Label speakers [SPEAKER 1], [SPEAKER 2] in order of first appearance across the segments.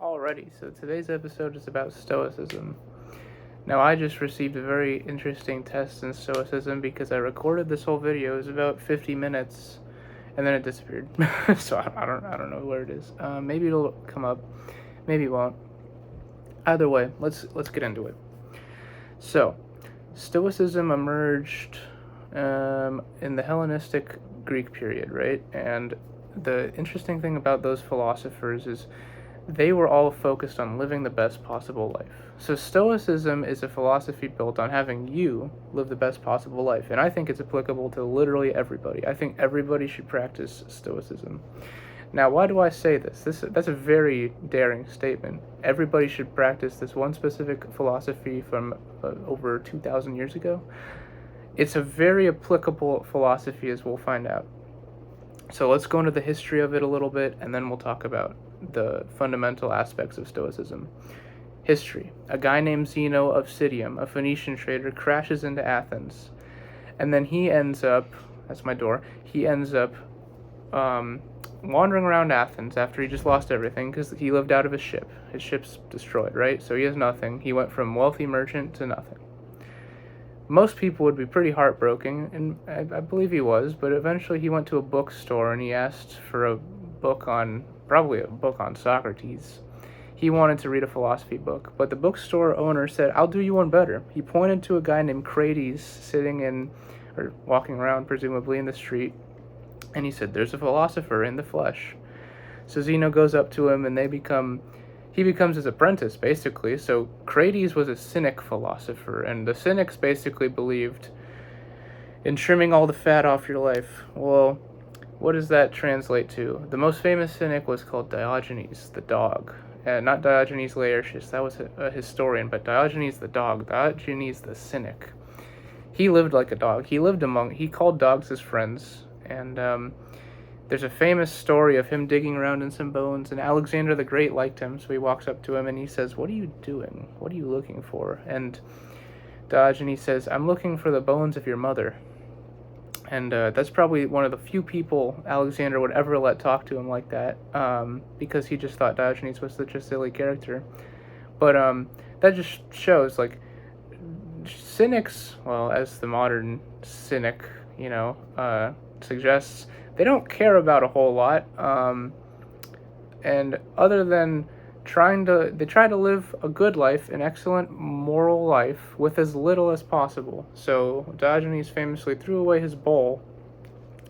[SPEAKER 1] Alrighty, so today's episode is about Stoicism. Now, I just received a very interesting test in Stoicism because I recorded this whole video. It was about 50 minutes, and then it disappeared. So I don't know where it is. Maybe it'll come up, maybe it won't. Either way, let's get into it. So, Stoicism emerged in the Hellenistic Greek period, right? And the interesting thing about those philosophers is they were all focused on living the best possible life. So Stoicism is a philosophy built on having you live the best possible life, and I think it's applicable to literally everybody. I think everybody should practice Stoicism. Now, why do I say this? That's a very daring statement. Everybody should practice this one specific philosophy from over 2,000 years ago. It's a very applicable philosophy, as we'll find out. So let's go into the history of it a little bit, and then we'll talk about the fundamental aspects of Stoicism. History. A guy named Zeno of Citium, a Phoenician trader, crashes into Athens. And then he ends up, that's my door, he ends up wandering around Athens after he just lost everything because he lived out of his ship. His ship's destroyed, right? So he has nothing. He went from wealthy merchant to nothing. Most people would be pretty heartbroken, and I believe he was, but eventually he went to a bookstore and he asked for a book on, probably a book on Socrates. He wanted to read a philosophy book, but the bookstore owner said, "I'll do you one better." He pointed to a guy named Crates sitting in, or walking around presumably in the street, and he said, "There's a philosopher in the flesh." So Zeno goes up to him and he becomes his apprentice, basically. So Crates was a Cynic philosopher, and the Cynics basically believed in trimming all the fat off your life. Well, what does that translate to? The most famous Cynic was called Diogenes the dog. Not Diogenes Laertius, that was a historian, but Diogenes the dog, Diogenes the Cynic. He lived like a dog. He called dogs his friends, and there's a famous story of him digging around in some bones, and Alexander the Great liked him, so he walks up to him and he says, "What are you doing? What are you looking for?" And Diogenes says, "I'm looking for the bones of your mother." And that's probably one of the few people Alexander would ever let talk to him like that, because he just thought Diogenes was such a silly character. But that just shows, like, cynics, well, as the modern cynic, suggests, they don't care about a whole lot, and other than they try to live a good life, an excellent moral life, with as little as possible. So Diogenes famously threw away his bowl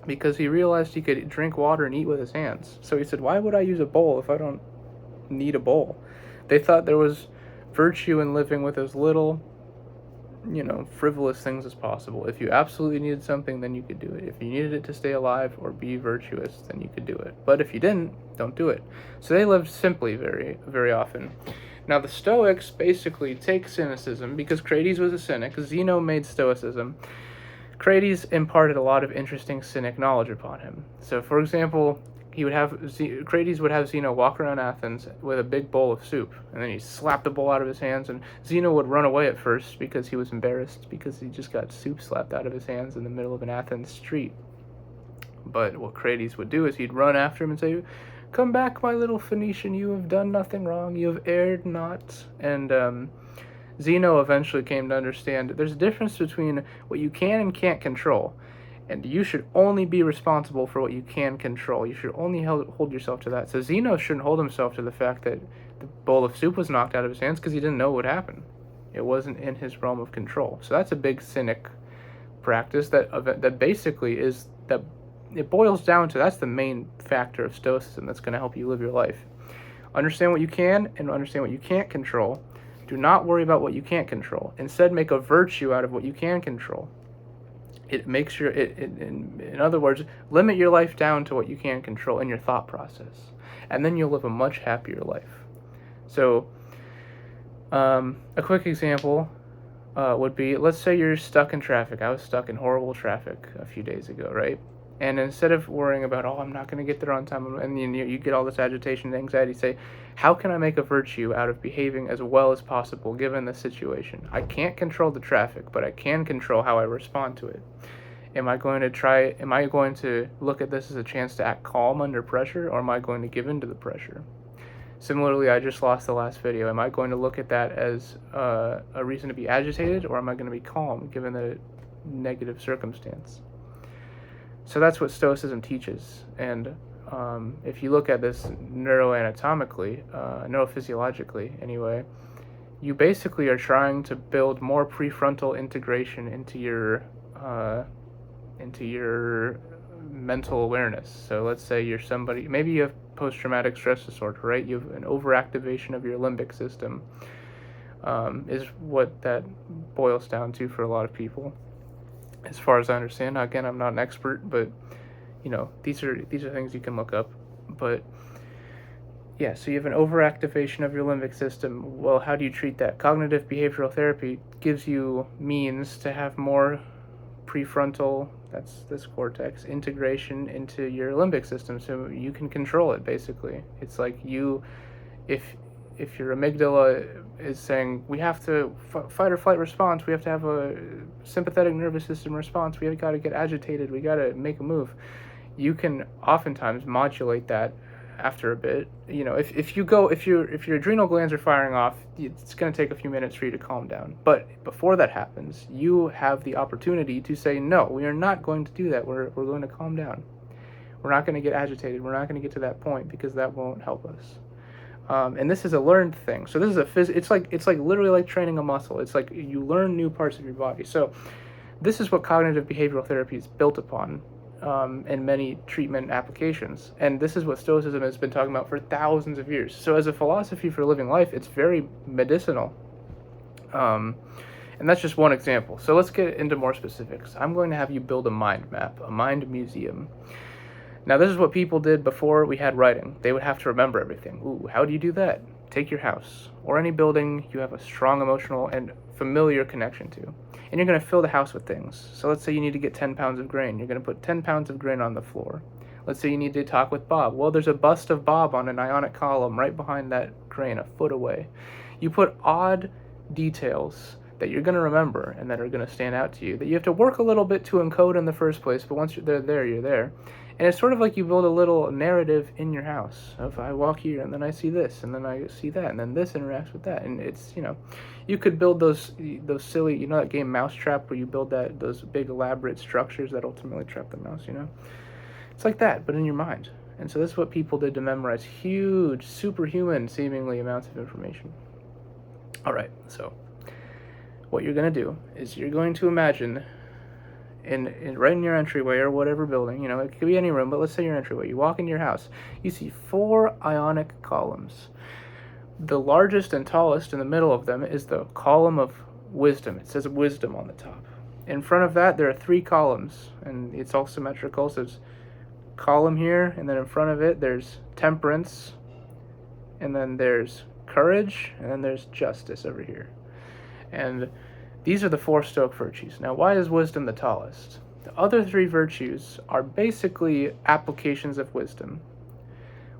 [SPEAKER 1] because he realized he could drink water and eat with his hands. So he said, "Why would I use a bowl if I don't need a bowl?" They thought there was virtue in living with as little frivolous things as possible. If you absolutely needed something, then you could do it. If you needed it to stay alive or be virtuous, then you could do it. But if you didn't, don't do it. So they lived simply very, very often. Now, the Stoics basically take cynicism, because Crates was a cynic. Zeno made Stoicism. Crates imparted a lot of interesting cynic knowledge upon him. So, for example, Crates would have Zeno walk around Athens with a big bowl of soup, and then he'd slap the bowl out of his hands, and Zeno would run away at first because he was embarrassed because he just got soup slapped out of his hands in the middle of an Athens street. But what Crates would do is he'd run after him and say, "Come back, my little Phoenician, you have done nothing wrong, you have erred not." And Zeno eventually came to understand that there's a difference between what you can and can't control. And you should only be responsible for what you can control. You should only hold yourself to that. So Zeno shouldn't hold himself to the fact that the bowl of soup was knocked out of his hands because he didn't know what would happen. It wasn't in his realm of control. So that's a big cynic practice that basically is that it boils down to, that's the main factor of Stoicism that's going to help you live your life. Understand what you can and understand what you can't control. Do not worry about what you can't control. Instead, make a virtue out of what you can control. It makes in other words, limit your life down to what you can control in your thought process, and then you'll live a much happier life. So, a quick example would be, let's say you're stuck in traffic. I was stuck in horrible traffic a few days ago, right? And instead of worrying about, "Oh, I'm not going to get there on time," and you get all this agitation and anxiety, say, "How can I make a virtue out of behaving as well as possible given the situation? I can't control the traffic, but I can control how I respond to it. Am I going to look at this as a chance to act calm under pressure, or am I going to give in to the pressure?" Similarly, I just lost the last video. Am I going to look at that as a reason to be agitated, or am I going to be calm given the negative circumstance? So that's what Stoicism teaches. And if you look at this neuroanatomically, neurophysiologically anyway, you basically are trying to build more prefrontal integration into your mental awareness. So let's say you're somebody, maybe you have post-traumatic stress disorder, right? You have an overactivation of your limbic system, is what that boils down to for a lot of people, as far as I understand. Now, again, I'm not an expert, but these are things you can look up. But yeah, so you have an overactivation of your limbic system. Well, how do you treat that? Cognitive behavioral therapy gives you means to have more prefrontal, that's this cortex, integration into your limbic system, so you can control it. Basically, it's like if your amygdala is saying we have to fight or flight response, we have to have a sympathetic nervous system response, we have got to get agitated, we got to make a move, you can oftentimes modulate that after a bit. If your adrenal glands are firing off, it's going to take a few minutes for you to calm down. But before that happens, you have the opportunity to say, no, we are not going to do that. We're going to calm down. We're not going to get agitated. We're not going to get to that point, because that won't help us. And this is a learned thing. So this is it's like literally like training a muscle. It's like you learn new parts of your body. So this is what cognitive behavioral therapy is built upon. In many treatment applications. And this is what Stoicism has been talking about for thousands of years. So as a philosophy for living life, it's very medicinal. And that's just one example. So let's get into more specifics. I'm going to have you build a mind map, a mind museum. Now, this is what people did before we had writing. They would have to remember everything. Ooh, how do you do that? Take your house or any building you have a strong emotional and familiar connection to. And you're going to fill the house with things. So let's say you need to get 10 pounds of grain. You're going to put 10 pounds of grain on the floor. Let's say you need to talk with Bob. Well, there's a bust of Bob on an ionic column right behind that grain, a foot away. You put odd details that you're going to remember and that are going to stand out to you, that you have to work a little bit to encode in the first place, but once you're there, you're there. And it's sort of like you build a little narrative in your house of, I walk here and then I see this and then I see that and then this interacts with that. And it's, you could build those silly, that game Mousetrap, where you build those big elaborate structures that ultimately trap the mouse, It's like that, but in your mind. And so this is what people did to memorize huge, superhuman, seemingly amounts of information. All right, so what you're going to do is you're going to imagine right in your entryway or whatever building, it could be any room, but let's say your entryway. You walk into your house, you see 4 ionic columns. The largest and tallest in the middle of them is the column of wisdom. It says wisdom on the top. In front of that, there are 3 columns, and it's all symmetrical, so it's column here, and then in front of it, there's temperance, and then there's courage, and then there's justice over here. And these are the 4 Stoic virtues. Now, why is wisdom the tallest? The other 3 virtues are basically applications of wisdom.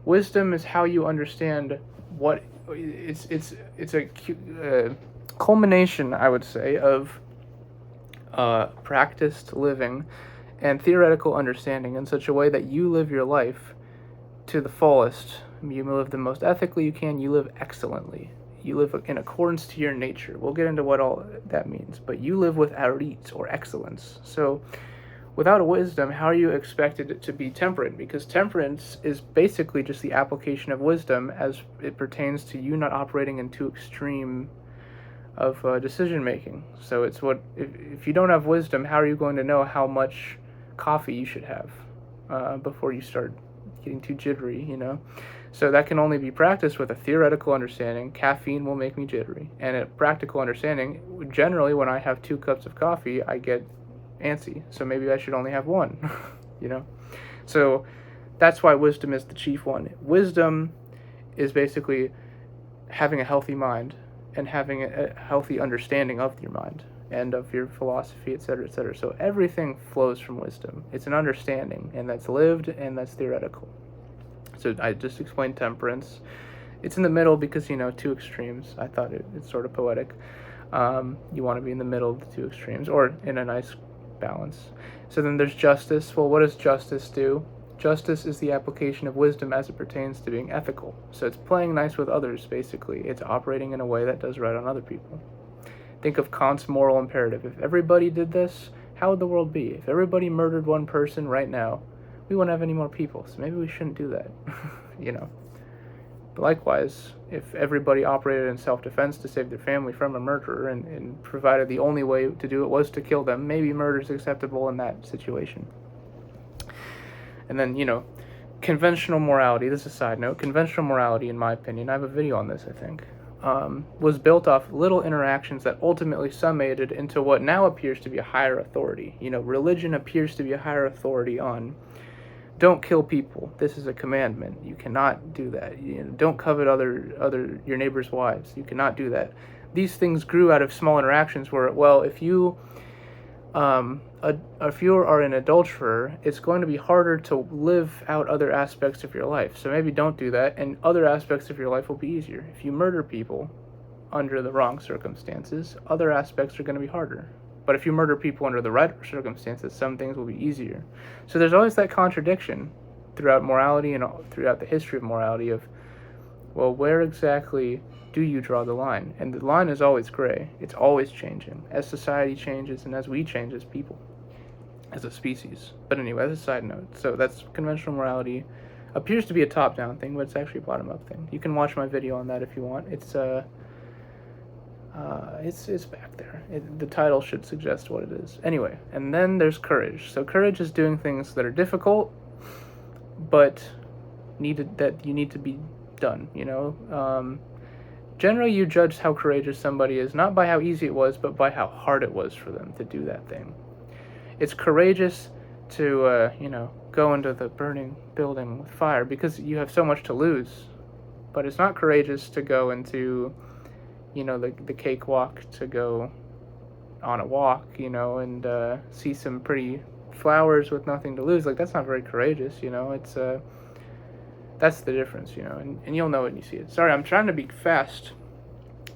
[SPEAKER 1] Wisdom is how you understand what it's a culmination, I would say, of practiced living and theoretical understanding in such a way that you live your life to the fullest. You live the most ethically you can. You live excellently. You live in accordance to your nature. We'll get into what all that means, but you live with arit, or excellence. So without a wisdom, how are you expected to be temperate? Because temperance is basically just the application of wisdom as it pertains to you not operating in too extreme of decision making. So it's if you don't have wisdom, how are you going to know how much coffee you should have before you start getting too jittery, So that can only be practiced with a theoretical understanding. Caffeine will make me jittery. And a practical understanding, generally when I have 2 cups of coffee, I get antsy. So maybe I should only have 1, So that's why wisdom is the chief one. Wisdom is basically having a healthy mind and having a healthy understanding of your mind and of your philosophy, etc., etc. So everything flows from wisdom. It's an understanding, and that's lived and that's theoretical. So I just explained temperance. It's in the middle because, 2 extremes. I thought it's sort of poetic. You want to be in the middle of the 2 extremes, or in a nice balance. So then there's justice. Well, what does justice do? Justice is the application of wisdom as it pertains to being ethical. So it's playing nice with others, basically. It's operating in a way that does right on other people. Think of Kant's moral imperative. If everybody did this, how would the world be? If everybody murdered one person right now, we wouldn't have any more people. So maybe we shouldn't do that, you know. But likewise, if everybody operated in self-defense to save their family from a murderer and provided the only way to do it was to kill them, maybe murder is acceptable in that situation. And then, you know, conventional morality, this is a side note, conventional morality, in my opinion, I have a video on this, I think, was built off little interactions that ultimately summated into what now appears to be a higher authority. You know, religion appears to be a higher authority on don't kill people. This is a commandment. You cannot do that. You know, don't covet your neighbor's wives. You cannot do that. These things grew out of small interactions where, well, if you are an adulterer, it's going to be harder to live out other aspects of your life. So maybe don't do that, and other aspects of your life will be easier. If you murder people under the wrong circumstances, other aspects are going to be harder. But if you murder people under the right circumstances, some things will be easier. So there's always that contradiction throughout morality and throughout the history of morality of, well, where exactly do you draw the line? And the line is always gray. It's always changing as society changes and as we change as people, as a species. But anyway, that's a side note. So that's conventional morality. Appears to be a top-down thing, but it's actually a bottom-up thing. You can watch my video on that if you want. It's back there. The title should suggest what it is. Anyway, and then there's courage. So courage is doing things that are difficult, but you need to be done. You know, generally you judge how courageous somebody is not by how easy it was, but by how hard it was for them to do that thing. It's courageous to go into the burning building with fire because you have so much to lose, but it's not courageous to go into the cakewalk, to go on a walk, and see some pretty flowers with nothing to lose. Like, that's not very courageous, it's that's the difference, and you'll know it when you see it. Sorry, I'm trying to be fast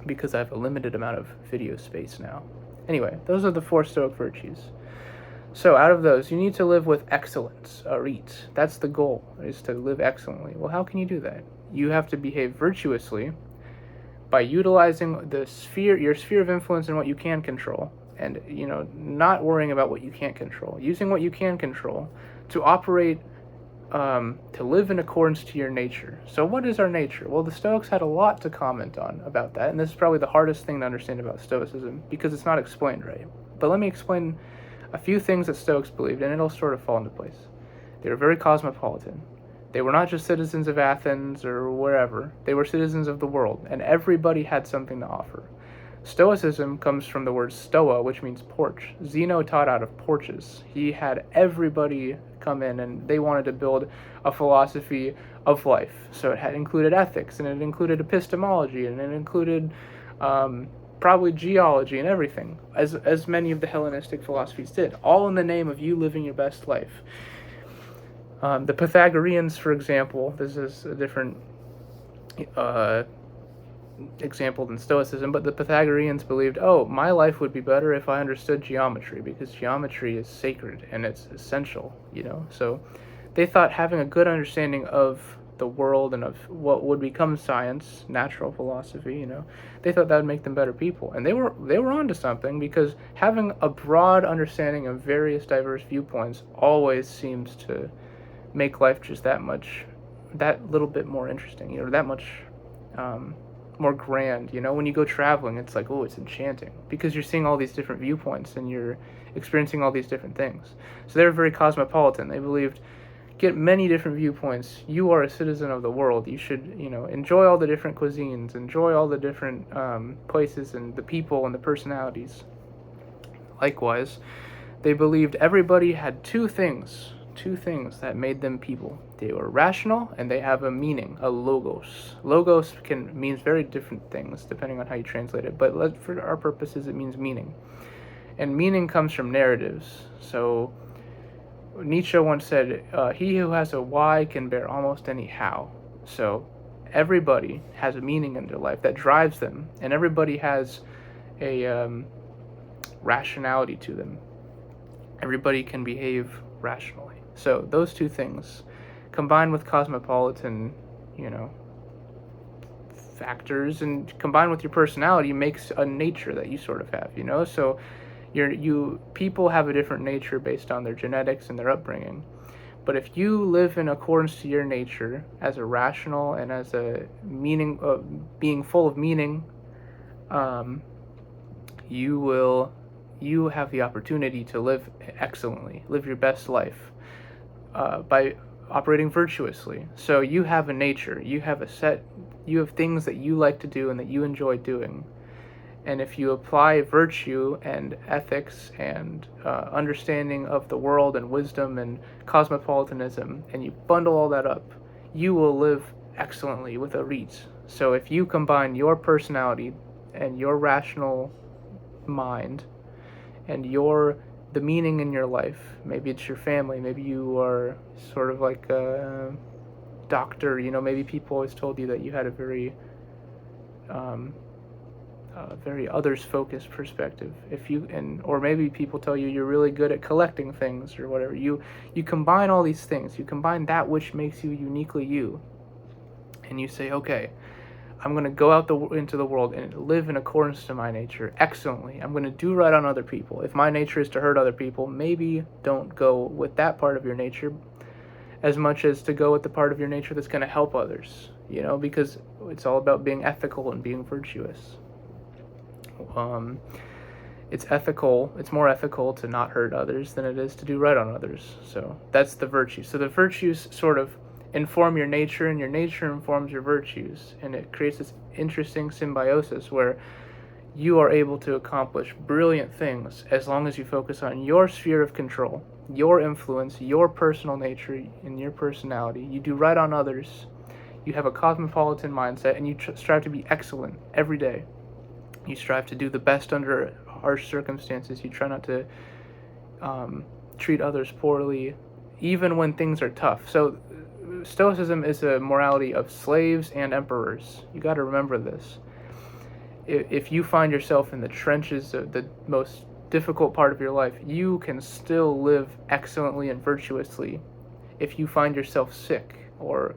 [SPEAKER 1] because I have a limited amount of video space now. Anyway, those are the 4 Stoic virtues. So out of those, you need to live with excellence, arit. That's the goal, is to live excellently. Well, how can you do that? You have to behave virtuously by utilizing your sphere of influence in what you can control, and not worrying about what you can't control. Using what you can control to operate, to live in accordance to your nature. So what is our nature? Well, the Stoics had a lot to comment on about that, and this is probably the hardest thing to understand about Stoicism because it's not explained right. But let me explain a few things that Stoics believed, and it'll sort of fall into place. They were very cosmopolitan. They were not just citizens of Athens or wherever. They were citizens of the world, and everybody had something to offer. Stoicism comes from the word stoa, which means porch. Zeno taught out of porches. He had everybody come in, and they wanted to build a philosophy of life. So it had included ethics, and it included epistemology, and it included probably geology and everything, as many of the Hellenistic philosophies did, all in the name of you living your best life. The Pythagoreans, for example, this is a different example than Stoicism, but the Pythagoreans believed, my life would be better if I understood geometry, because geometry is sacred and it's essential, So they thought having a good understanding of the world and of what would become science, natural philosophy, they thought that would make them better people. And they were onto something, because having a broad understanding of various diverse viewpoints always seems to make life just that little bit more interesting, that much more grand. When you go traveling, it's like, it's enchanting because you're seeing all these different viewpoints and you're experiencing all these different things. So they were very cosmopolitan. They believed, get many different viewpoints. You are a citizen of the world. You should, enjoy all the different cuisines, enjoy all the different places and the people and the personalities. Likewise, they believed everybody had two things that made them people. They were rational, and they have a meaning, a logos. Logos means very different things depending on how you translate it, but for our purposes it means meaning. And meaning comes from narratives. So Nietzsche once said, he who has a why can bear almost any how. So everybody has a meaning in their life that drives them, and everybody has a rationality to them. Everybody can behave rationally. So those two things combined with cosmopolitan, you know, factors, and combined with your personality makes a nature that you sort of have, you know? So people have a different nature based on their genetics and their upbringing. But if you live in accordance to your nature as a rational and as a meaning, being full of meaning, um, you have the opportunity to live excellently, live your best life by operating virtuously. So you have a nature, you have things that you like to do and that you enjoy doing. And if you apply virtue and ethics and understanding of the world and wisdom and cosmopolitanism, and you bundle all that up, you will live excellently with a reach. So if you combine your personality and your rational mind and the meaning in your life, maybe it's your family, maybe you are sort of like a doctor, you know, maybe people always told you that you had a very very others-focused perspective. Or maybe people tell you you're really good at collecting things or whatever. You combine all these things. You combine that which makes you uniquely you, and you say, okay, I'm going to go out into the world and live in accordance to my nature excellently. I'm going to do right on other people. If my nature is to hurt other people, maybe don't go with that part of your nature as much as to go with the part of your nature that's going to help others, you know, because it's all about being ethical and being virtuous. It's more ethical to not hurt others than it is to do right on others. So that's the virtue. So the virtues sort of inform your nature, and your nature informs your virtues, and it creates this interesting symbiosis where you are able to accomplish brilliant things as long as you focus on your sphere of control, your influence, your personal nature, and your personality. You do right on others. You have a cosmopolitan mindset, and you strive to be excellent every day. You strive to do the best under harsh circumstances. You try not to treat others poorly, even when things are tough. So Stoicism is a morality of slaves and emperors. You got to remember this. If you find yourself in the trenches of the most difficult part of your life, you can still live excellently and virtuously. If you find yourself sick, or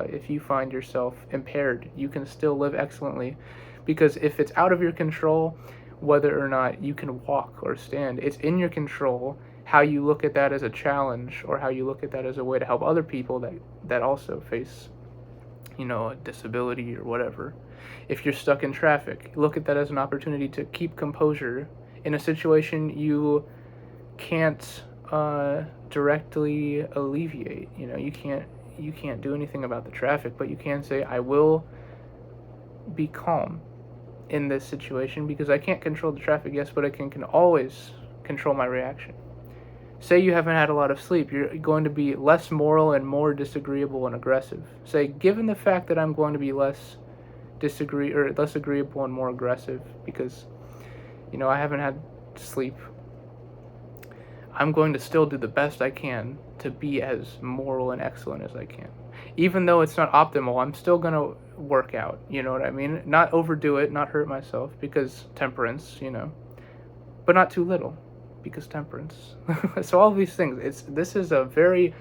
[SPEAKER 1] if you find yourself impaired, you can still live excellently. Because if it's out of your control, whether or not you can walk or stand, it's in your control how you look at that as a challenge, or how you look at that as a way to help other people that also face, you know, a disability or whatever. If you're stuck in traffic, look at that as an opportunity to keep composure in a situation you can't directly alleviate. You know, you can't do anything about the traffic, but you can say, I will be calm in this situation because I can't control the traffic, yes, but I can always control my reaction. Say you haven't had a lot of sleep, you're going to be less moral and more disagreeable and aggressive. Say, given the fact that I'm going to be less agreeable and more aggressive because, you know, I haven't had sleep, I'm going to still do the best I can to be as moral and excellent as I can. Even though it's not optimal, I'm still going to work out, you know what I mean? Not overdo it, not hurt myself, because temperance, you know. But not too little, because temperance. So all of these things, this is a very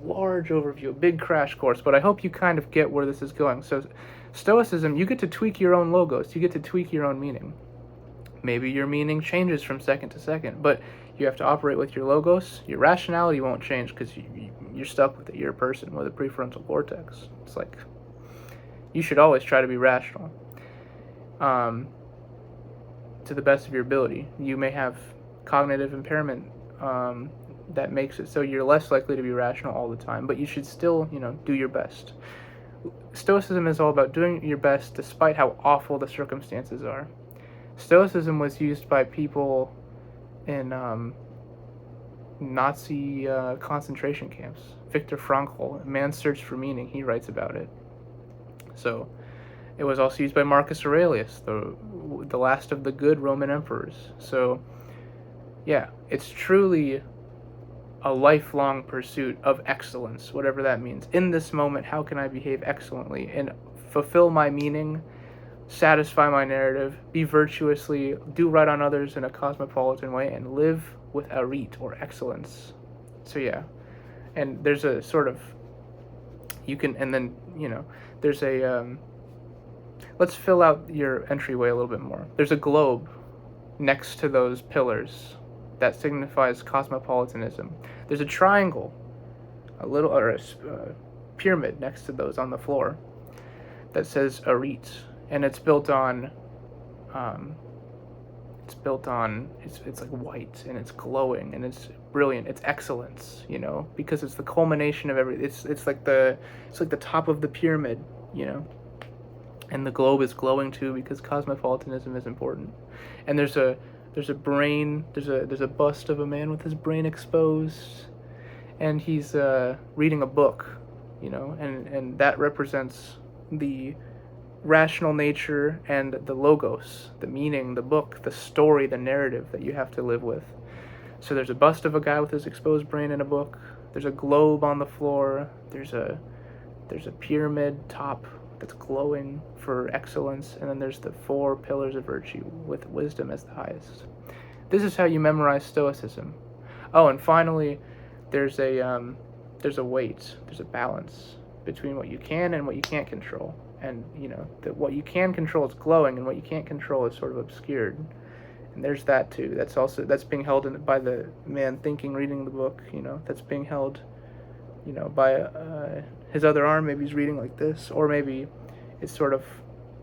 [SPEAKER 1] large overview, a big crash course, but I hope you kind of get where this is going. So Stoicism, you get to tweak your own logos, you get to tweak your own meaning. Maybe your meaning changes from second to second, but you have to operate with your logos. Your rationality won't change because you're stuck with it. You're a person with a prefrontal cortex. It's like, you should always try to be rational to the best of your ability. You may have cognitive impairment that makes it so you're less likely to be rational all the time, but you should still, you know, do your best. Stoicism is all about doing your best despite how awful the circumstances are. Stoicism was used by people in Nazi concentration camps. Viktor Frankl, Man's Search for Meaning, he writes about it. So it was also used by Marcus Aurelius, the last of the good Roman emperors. So yeah, it's truly a lifelong pursuit of excellence, whatever that means. In this moment, how can I behave excellently and fulfill my meaning, satisfy my narrative, be virtuously, do right on others in a cosmopolitan way, and live with arete, or excellence. So yeah, and there's a sort of You can, and then, there's a, let's fill out your entryway a little bit more. There's a globe next to those pillars that signifies cosmopolitanism. There's a triangle, or a pyramid next to those on the floor that says Arit, and it's built on, it's like white, and it's glowing, and it's brilliant. It's excellence, because it's the culmination of everything. It's like the top of the pyramid, and the globe is glowing too because cosmopolitanism is important. And there's a brain. There's a bust of a man with his brain exposed, and he's reading a book, and that represents the rational nature and the logos, the meaning, the book, the story, the narrative that you have to live with. So there's a bust of a guy with his exposed brain in a book. There's a globe on the floor. There's a pyramid top that's glowing for excellence, and then there's the 4 pillars of virtue with wisdom as the highest. This is how you memorize Stoicism. Oh, and finally, there's a weight, there's a balance between what you can and what you can't control. And, that what you can control is glowing, and what you can't control is sort of obscured. And there's that too. That's being held by the man thinking, reading the book, that's being held, by his other arm. Maybe he's reading like this, or maybe it's sort of,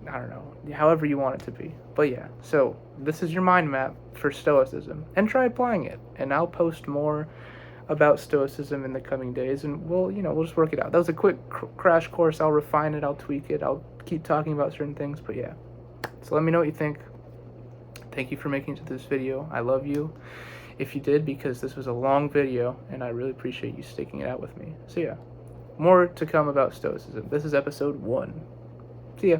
[SPEAKER 1] I don't know, however you want it to be. But yeah, so this is your mind map for Stoicism, and try applying it. And I'll post more about Stoicism in the coming days, and we'll just work it out. That was a quick crash course. I'll refine it, I'll tweak it, I'll keep talking about certain things, but yeah. So let me know what you think. Thank you for making it to this video. I love you if you did, because this was a long video, and I really appreciate you sticking it out with me. So yeah, more to come about Stoicism. This is episode 1. See ya.